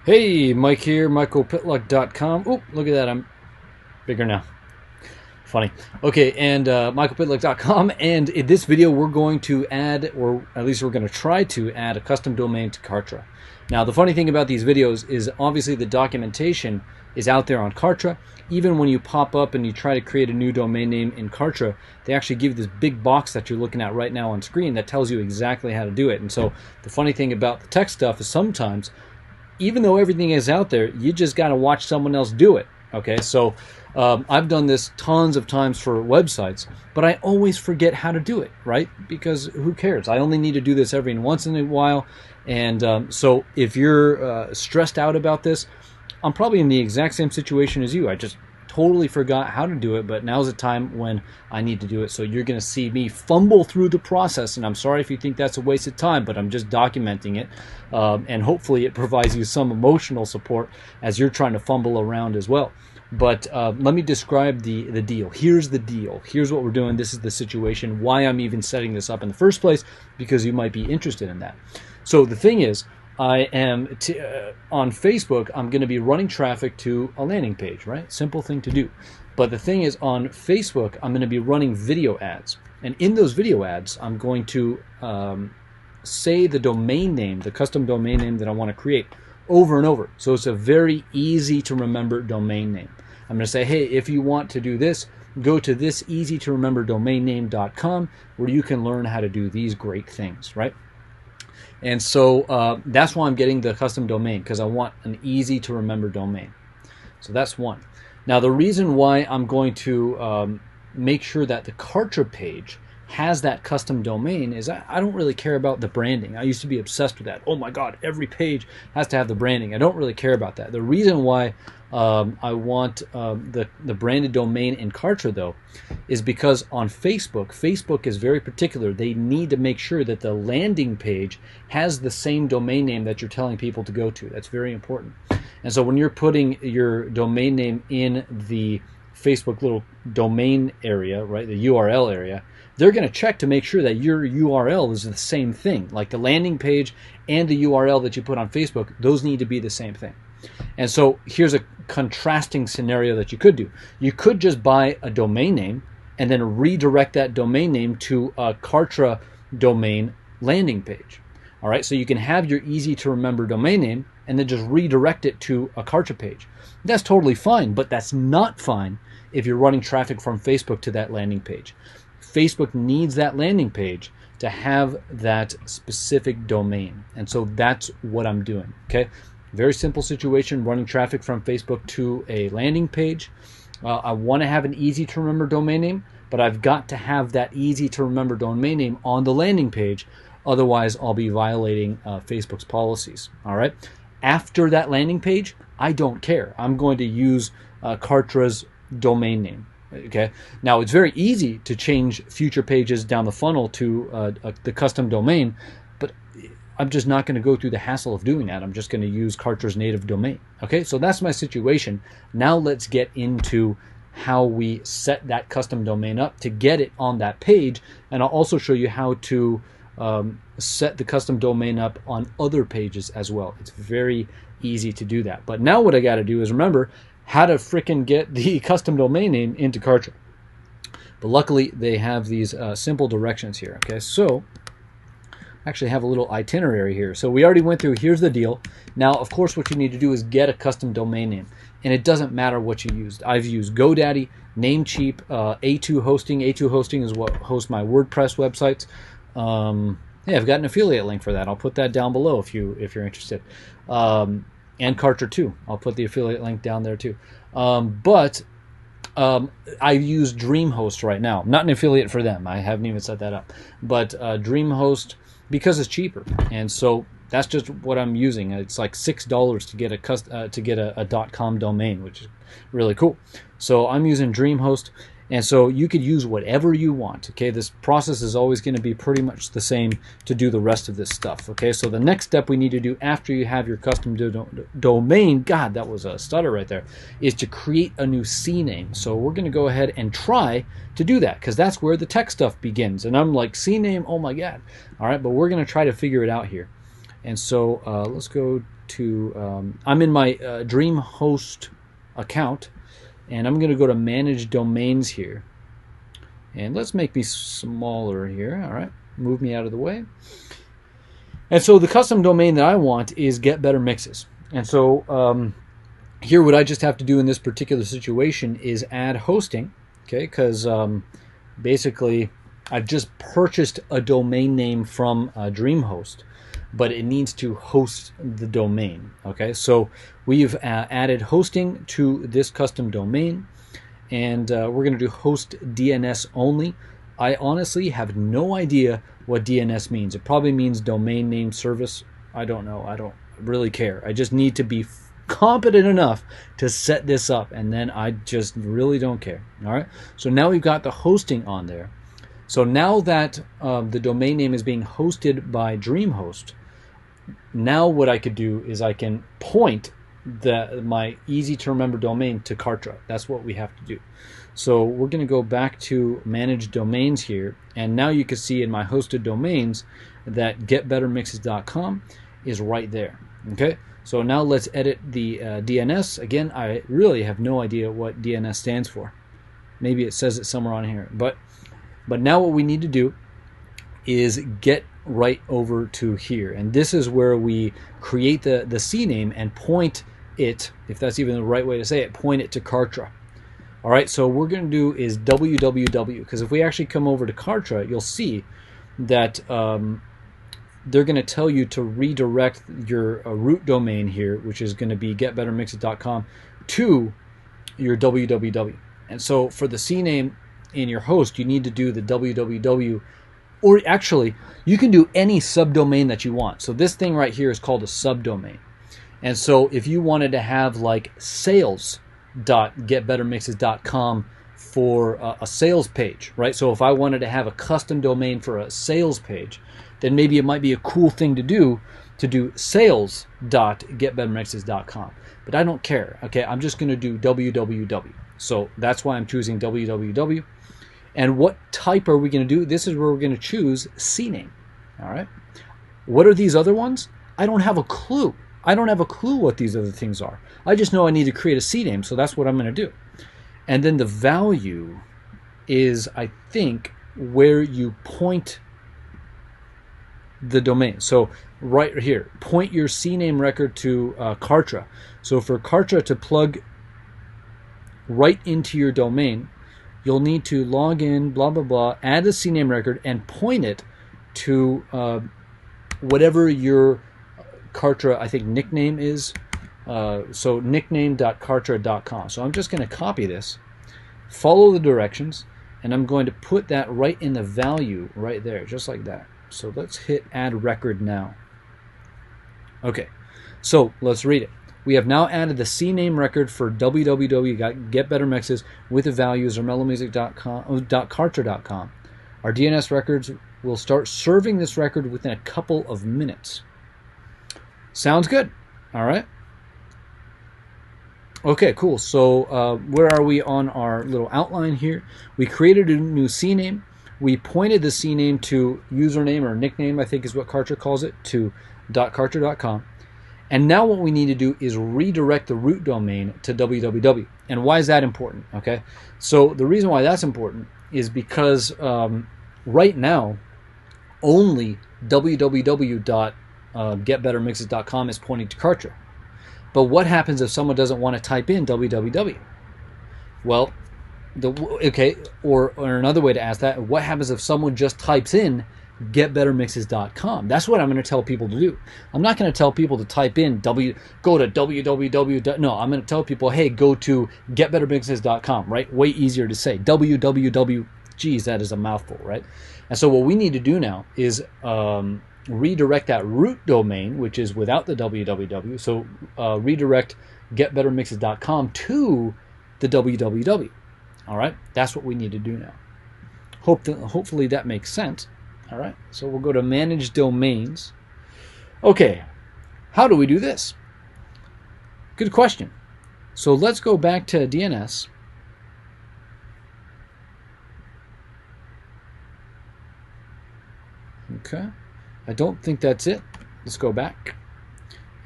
Hey, Mike here, michaelpitluck.com. Oh, look at that, I'm bigger now. Funny. Okay, and michaelpitluck.com, and in this video we're going to add, or at least we're going to try to add, a custom domain to Kartra. Now, the funny thing about these videos is obviously the documentation is out there on Kartra. Even when you pop up and you try to create a new domain name in Kartra, they actually give you this big box that you're looking at right now on screen that tells you exactly how to do it. And so the funny thing about the tech stuff is sometimes, even though everything is out there, you just got to watch someone else do it. Okay, so I've done this tons of times for websites, but I always forget how to do it, right? Because who cares? I only need to do this every once in a while. And so if you're stressed out about this, I'm probably in the exact same situation as you. I just totally forgot how to do it, but now's the time when I need to do it. So you're going to see me fumble through the process, and I'm sorry if you think that's a waste of time, but I'm just documenting it, and hopefully it provides you some emotional support as you're trying to fumble around as well. But let me describe the deal. Here's the deal. Here's what we're doing. This is the situation, why I'm even setting this up in the first place, because you might be interested in that. So the thing is, I am on Facebook, I'm going to be running traffic to a landing page, right? Simple thing to do. But the thing is, on Facebook, I'm going to be running video ads. And in those video ads, I'm going to say the domain name, the custom domain name that I want to create over and over. So it's a very easy to remember domain name. I'm going to say, hey, if you want to do this, go to this easy to remember domain name.com where you can learn how to do these great things, right? And so that's why I'm getting the custom domain, because I want an easy to remember domain. So that's one. Now the reason why I'm going to make sure that the Kartra page has that custom domain is I don't really care about the branding. I used to be obsessed with that. Oh my God, every page has to have the branding. I don't really care about that. The reason why I want the branded domain in Kartra, though, is because on Facebook is very particular. They need to make sure that the landing page has the same domain name that you're telling people to go to. That's very important. And so when you're putting your domain name in the Facebook little domain area, right, the URL area, they're going to check to make sure that your URL is the same thing. Like the landing page and the URL that you put on Facebook, those need to be the same thing. And so here's a contrasting scenario that you could do. You could just buy a domain name and then redirect that domain name to a Kartra domain landing page. All right, so you can have your easy to remember domain name and then just redirect it to a Kartra page. That's totally fine, but that's not fine if you're running traffic from Facebook to that landing page. Facebook needs that landing page to have that specific domain. And so that's what I'm doing, okay? Very simple situation, running traffic from Facebook to a landing page. I want to have an easy to remember domain name, but I've got to have that easy to remember domain name on the landing page. Otherwise, I'll be violating Facebook's policies, all right? After that landing page, I don't care. I'm going to use Kartra's domain name. Okay. Now it's very easy to change future pages down the funnel to the custom domain, but I'm just not going to go through the hassle of doing that. I'm just going to use Kartra's native domain. Okay, so that's my situation. Now let's get into how we set that custom domain up to get it on that page, and I'll also show you how to set the custom domain up on other pages as well. It's very easy to do that. But now what I got to do is remember how to frickin' get the custom domain name into Kartra. But luckily they have these simple directions here. Okay, so I actually have a little itinerary here. So we already went through, here's the deal. Now, of course, what you need to do is get a custom domain name. And it doesn't matter what you used. I've used GoDaddy, Namecheap, A2 Hosting. A2 Hosting is what hosts my WordPress websites. Yeah, I've got an affiliate link for that. I'll put that down below if you're interested. And Kartra too. I'll put the affiliate link down there too. But I use DreamHost right now. I'm not an affiliate for them. I haven't even set that up. But DreamHost, because it's cheaper, and so that's just what I'm using. It's like $6 to get a .com domain, which is really cool. So I'm using DreamHost. And so you could use whatever you want, okay? This process is always going to be pretty much the same to do the rest of this stuff, okay? So the next step we need to do after you have your custom domain, God, that was a stutter right there, is to create a new CNAME. So we're going to go ahead and try to do that because that's where the tech stuff begins. And I'm like, CNAME, oh my God. All right, but we're going to try to figure it out here. And so let's go to, I'm in my DreamHost account, and I'm going to go to Manage Domains here. And let's make me smaller here. All right, move me out of the way. And so the custom domain that I want is Get Better Mixes. And so here what I just have to do in this particular situation is add hosting, okay? Because basically I've just purchased a domain name from DreamHost, but it needs to host the domain, okay? So we've added hosting to this custom domain, and we're going to do host DNS only. I honestly have no idea what DNS means. It probably means domain name service. I don't know. I don't really care. I just need to be competent enough to set this up, and then I just really don't care. All right. So now we've got the hosting on there. So now that the domain name is being hosted by DreamHost, now what I could do is I can point my easy to remember domain to Kartra. That's what we have to do. So we're going to go back to Manage Domains here, and now you can see in my hosted domains that getbettermixes.com is right there. Okay, so now let's edit the DNS. Again, I really have no idea what DNS stands for. Maybe it says it somewhere on here, but now what we need to do is get right over to here, and this is where we create the CNAME and point it, if that's even the right way to say it, point it to Kartra. All right, so what we're going to do is www, because if we actually come over to Kartra, you'll see that they're going to tell you to redirect your root domain here, which is going to be getbettermixes.com, to your www. And so for the CNAME in your host, you need to do the www, or actually, you can do any subdomain that you want. So this thing right here is called a subdomain. And so if you wanted to have like sales.getbettermixes.com for a sales page, right? So if I wanted to have a custom domain for a sales page, then maybe it might be a cool thing to do sales.getbettermixes.com. But I don't care, okay? I'm just going to do www. So that's why I'm choosing www. And what type are we going to do? This is where we're going to choose CNAME, all right? What are these other ones? I don't have a clue. I don't have a clue what these other things are. I just know I need to create a CNAME, so that's what I'm going to do. And then the value is, I think, where you point the domain. So right here, point your CNAME record to Kartra. So for Kartra to plug right into your domain, you'll need to log in, blah, blah, blah, add the CNAME record, and point it to whatever your Kartra, I think, nickname is. So nickname.kartra.com. So I'm just going to copy this, follow the directions, and I'm going to put that right in the value right there, just like that. So let's hit add record now. Okay, so let's read it. We have now added the CNAME record for www.getbettermixes with the values or mellomusic.kartra.com. Our DNS records will start serving this record within a couple of minutes. Sounds good. All right. Okay, cool. So where are we on our little outline here? We created a new CNAME. We pointed the CNAME to username or nickname, I think is what Kartra calls it, to .kartra.com. And now what we need to do is redirect the root domain to www. And why is that important? Okay, so the reason why that's important is because right now only www.getbettermixes.com is pointing to Kartra. But what happens if someone doesn't want to type in www? Well, or another way to ask that, what happens if someone just types in getbettermixes.com? That's what I'm going to tell people to do. I'm not going to tell people to type in go to www. No, I'm going to tell people, hey, go to getbettermixes.com, right? Way easier to say. www. Geez, that is a mouthful, right? And so what we need to do now is redirect that root domain, which is without the www. So redirect getbettermixes.com to the www. All right, that's what we need to do now. Hopefully that makes sense. All right, so we'll go to Manage Domains. Okay, how do we do this? Good question. So let's go back to DNS. Okay, I don't think that's it. Let's go back.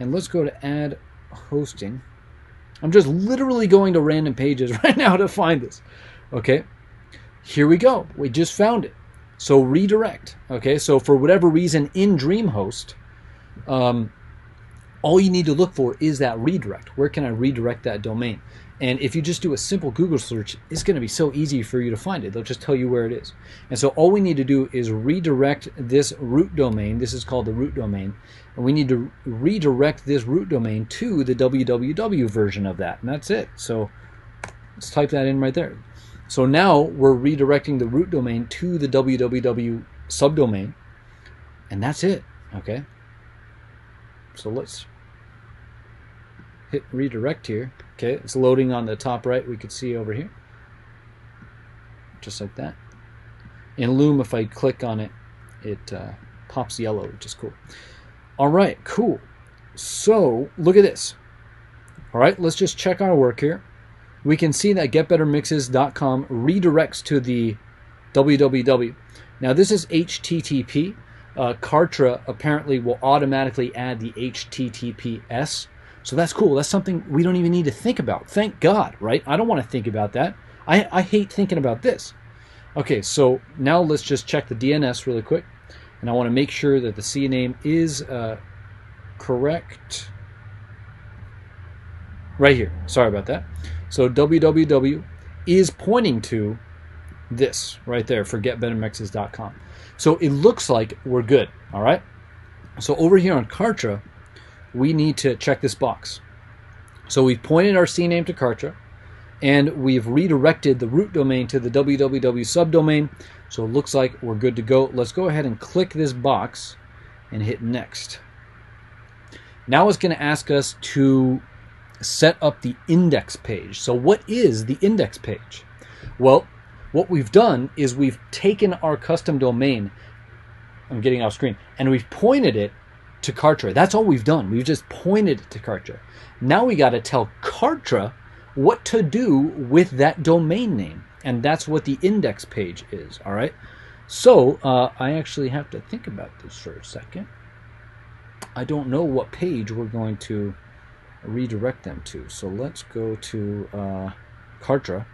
And let's go to add hosting. I'm just literally going to random pages right now to find this. Okay, here we go. We just found it. So redirect. Okay, so for whatever reason in DreamHost, all you need to look for is that redirect. Where can I redirect that domain? And if you just do a simple Google search, it's going to be so easy for you to find it. They'll just tell you where it is. And so all we need to do is redirect this root domain. This is called the root domain. And we need to redirect this root domain to the www version of that. And that's it. So let's type that in right there. So now we're redirecting the root domain to the www subdomain. And that's it. Okay. So let's hit redirect here. Okay, it's loading on the top right. We could see over here, just like that. In Loom, if I click on it, it pops yellow, which is cool. All right, cool. So look at this. All right, let's just check our work here. We can see that getbettermixes.com redirects to the www. Now this is HTTP. Kartra apparently will automatically add the HTTPS. So that's cool. That's something we don't even need to think about. Thank God, right? I don't want to think about that. I hate thinking about this. Okay, so now let's just check the DNS really quick. And I want to make sure that the CNAME is correct. Right here. Sorry about that. So www is pointing to this right there for getbettermixes.com. So it looks like we're good, all right? So over here on Kartra, we need to check this box. So we've pointed our CNAME to Kartra, and we've redirected the root domain to the www subdomain. So it looks like we're good to go. Let's go ahead and click this box and hit next. Now it's going to ask us to set up the index page. So what is the index page? Well, what we've done is we've taken our custom domain, I'm getting off screen, and we've pointed it to Kartra. That's all we've done. We've just pointed it to Kartra. Now we got to tell Kartra what to do with that domain name, and that's what the index page is. All right. So I actually have to think about this for a second. I don't know what page we're going to redirect them to. So let's go to Kartra,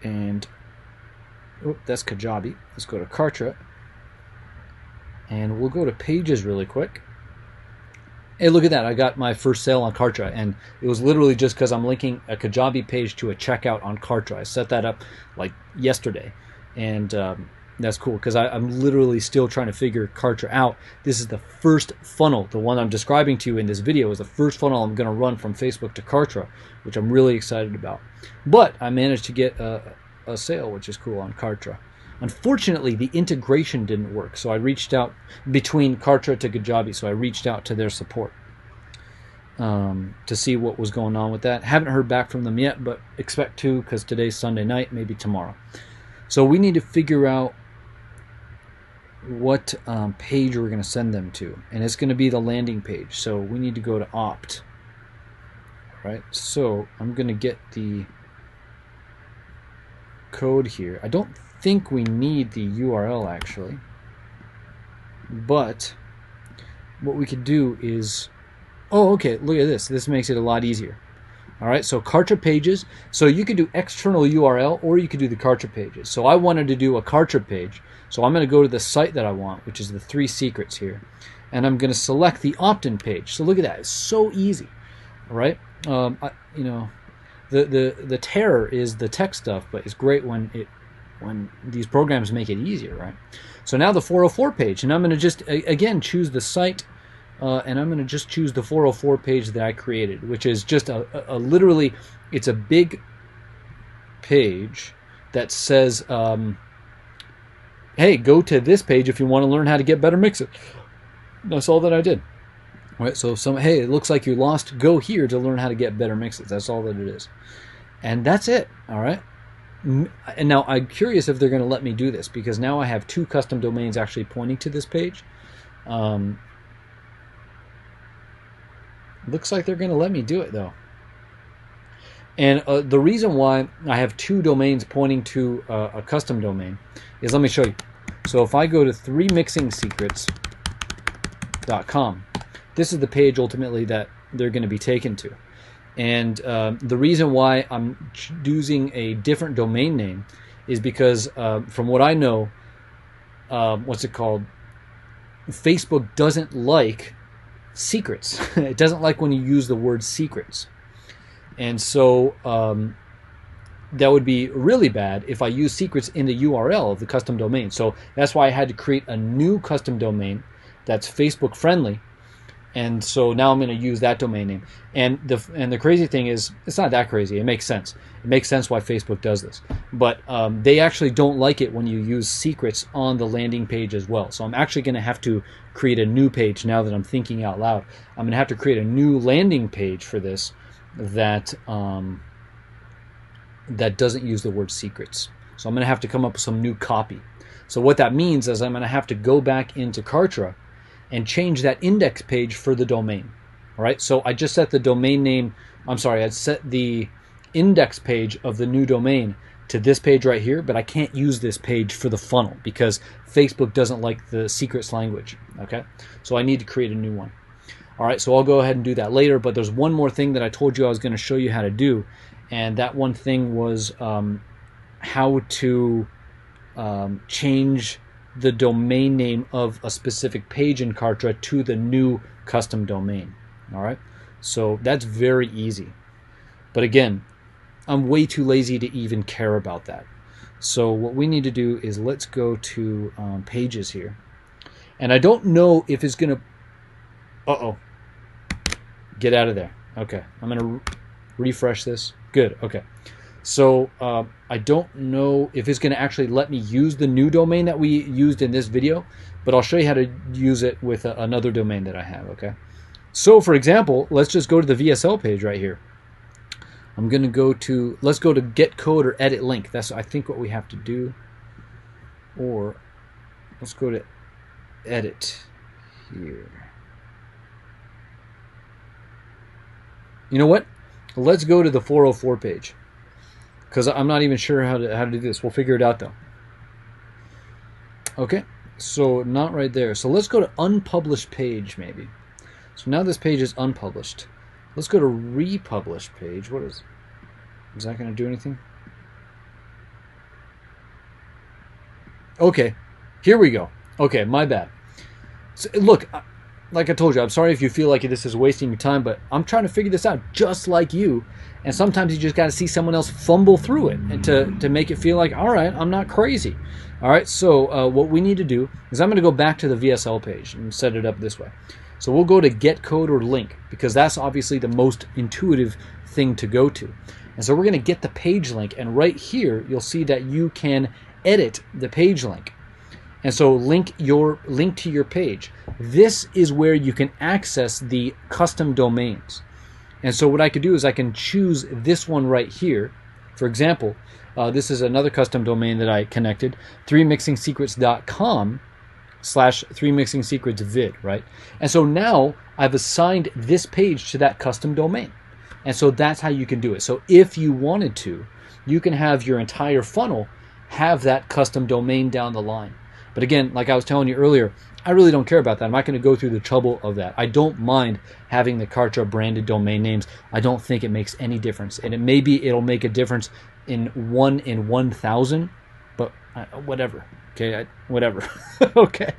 and that's Kajabi. Let's go to Kartra. And we'll go to pages really quick. Hey, look at that. I got my first sale on Kartra, and it was literally just because I'm linking a Kajabi page to a checkout on Kartra. I set that up like yesterday, and that's cool because I'm literally still trying to figure Kartra out. This is the first funnel. The one I'm describing to you in this video is the first funnel I'm going to run from Facebook to Kartra, which I'm really excited about. But I managed to get a sale, which is cool, on Kartra. Unfortunately, the integration didn't work, so I reached out between Kartra to Kajabi, so I reached out to their support to see what was going on with that. Haven't heard back from them yet, but expect to, because today's Sunday night, maybe tomorrow. So we need to figure out what page we're going to send them to, and it's going to be the landing page, so we need to go to opt. All right, so I'm going to get the code here. I don't think we need the URL actually, but what we could do is, oh, okay, look at this. This makes it a lot easier. All right, so Kartra pages. So you could do external URL, or you could do the Kartra pages. So I wanted to do a Kartra page, so I'm going to go to the site that I want, which is the 3 secrets here, and I'm going to select the opt-in page. So look at that. It's so easy. All right, you know, the terror is the tech stuff, but it's great when these programs make it easier, right? So now the 404 page, and I'm going to just again choose the site, and I'm going to just choose the 404 page that I created, which is just a literally, it's a big page that says, hey, go to this page if you want to learn how to get better mixes. That's all that I did. All right, so hey, it looks like you lost. Go here to learn how to get better mixes. That's all that it is, and that's it. All right. And now I'm curious if they're going to let me do this, because now I have 2 custom domains actually pointing to this page. Looks like they're going to let me do it though. And the reason why I have 2 domains pointing to a custom domain is, let me show you. So if I go to 3mixingsecrets.com, this is the page ultimately that they're going to be taken to. And the reason why I'm using a different domain name is because from what I know, what's it called? Facebook doesn't like secrets. It doesn't like when you use the word secrets. And so that would be really bad if I use secrets in the URL of the custom domain. So that's why I had to create a new custom domain that's Facebook friendly. And so now I'm going to use that domain name. And the crazy thing is, it's not that crazy. It makes sense. It makes sense why Facebook does this. But they actually don't like it when you use secrets on the landing page as well. So I'm actually going to have to create a new page now that I'm thinking out loud. I'm going to have to create a new landing page for this that that doesn't use the word secrets. So I'm going to have to come up with some new copy. So what that means is I'm going to have to go back into Kartra and change that index page for the domain. All right, so I just set the domain name, I'm sorry, I set the index page of the new domain to this page right here, but I can't use this page for the funnel because Facebook doesn't like the secrets language, okay? So I need to create a new one. All right, so I'll go ahead and do that later, but there's one more thing that I told you I was gonna show you how to do, and that one thing was how to change the domain name of a specific page in Kartra to the new custom domain. All right, so that's very easy. But again, I'm way too lazy to even care about that. So what we need to do is let's go to pages here. And I don't know if it's going to... Get out of there. Okay, I'm going to refresh this. Good, okay. So I don't know if it's going to actually let me use the new domain that we used in this video, but I'll show you how to use it with another domain that I have, okay? So for example, let's just go to the VSL page right here. I'm going to go to, let's go to get code or edit link. That's, I think, what we have to do. Or let's go to edit here. You know what? Let's go to the 404 page, because I'm not even sure how to do this. We'll figure it out though. Okay, so not right there. So let's go to unpublished page maybe. So now this page is unpublished. Let's go to republished page. What is that going to do anything? Okay, here we go. Okay, my bad. So, look, like I told you, I'm sorry if you feel like this is wasting your time, but I'm trying to figure this out just like you. And sometimes you just got to see someone else fumble through it and to make it feel like, all right, I'm not crazy. All right, so what we need to do is I'm going to go back to the VSL page and set it up this way. So we'll go to get code or link, because that's obviously the most intuitive thing to go to. And so we're going to get the page link, and right here you'll see that you can edit the page link. And so link to your page. This is where you can access the custom domains. And so what I could do is I can choose this one right here. For example, this is another custom domain that I connected, 3mixingsecrets.com/3mixingsecretsvid, right? And so now I've assigned this page to that custom domain. And so that's how you can do it. So if you wanted to, you can have your entire funnel have that custom domain down the line. But again, like I was telling you earlier, I really don't care about that. I'm not going to go through the trouble of that. I don't mind having the Kartra branded domain names. I don't think it makes any difference. And it'll make a difference in 1 in 1,000, but whatever. Okay, whatever. Okay,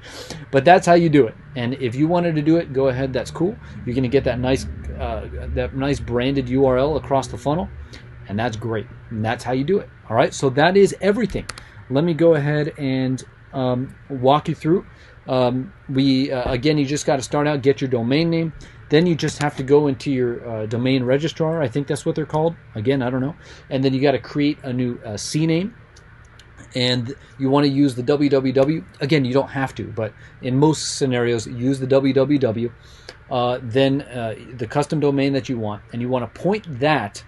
but that's how you do it. And if you wanted to do it, go ahead. That's cool. You're going to get that nice branded URL across the funnel, and that's great. And that's how you do it. All right. So that is everything. Let me go ahead and walk you through. Again, you just got to start out, get your domain name. Then you just have to go into your domain registrar. I think that's what they're called. Again, I don't know. And then you got to create a new CNAME. And you want to use the www. Again, you don't have to, but in most scenarios, use the www. Then the custom domain that you want, and you want to point that.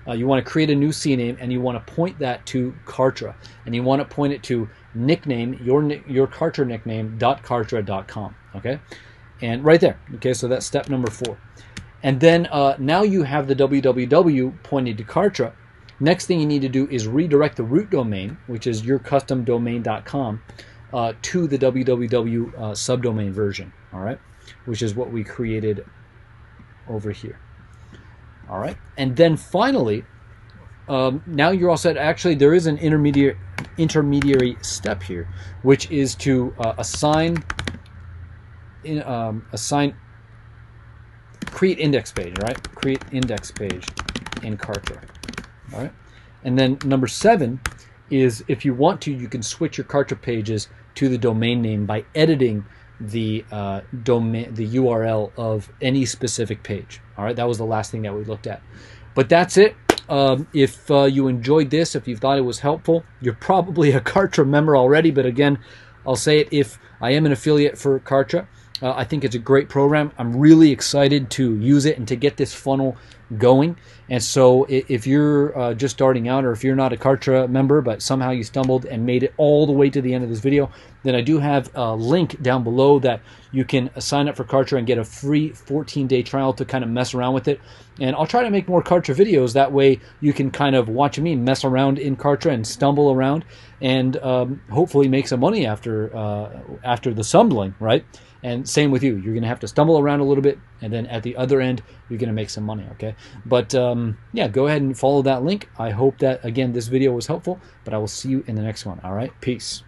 You want to create a new CNAME, and you want to point that to Kartra, and you want to point it to nickname, your Kartra nickname .kartra.com. Okay, and right there. Okay, so that's step number 4. And then now you have the www pointed to Kartra. Next thing you need to do is redirect the root domain, which is yourcustomdomain.com, to the www subdomain version. All right. which is what we created over here. All right, and then finally, now you're all set. Actually, there is an intermediary step here, which is to create index page, right? Create index page in Kartra. All right, and then number 7 is, if you want to, you can switch your Kartra pages to the domain name by editing the URL of any specific page. All right, that was the last thing that we looked at. But that's it. If you enjoyed this, if you thought it was helpful, you're probably a Kartra member already. But again, I'll say it, if I am an affiliate for Kartra, I think it's a great program. I'm really excited to use it and to get this funnel going. And so if you're just starting out, or if you're not a Kartra member but somehow you stumbled and made it all the way to the end of this video, then I do have a link down below that you can sign up for Kartra and get a free 14-day trial to kind of mess around with it. And I'll try to make more Kartra videos. That way you can kind of watch me mess around in Kartra and stumble around, and hopefully make some money after the stumbling, right? And same with you. You're going to have to stumble around a little bit, and then at the other end, you're going to make some money, okay? But yeah, go ahead and follow that link. I hope that, again, this video was helpful, but I will see you in the next one, all right? Peace.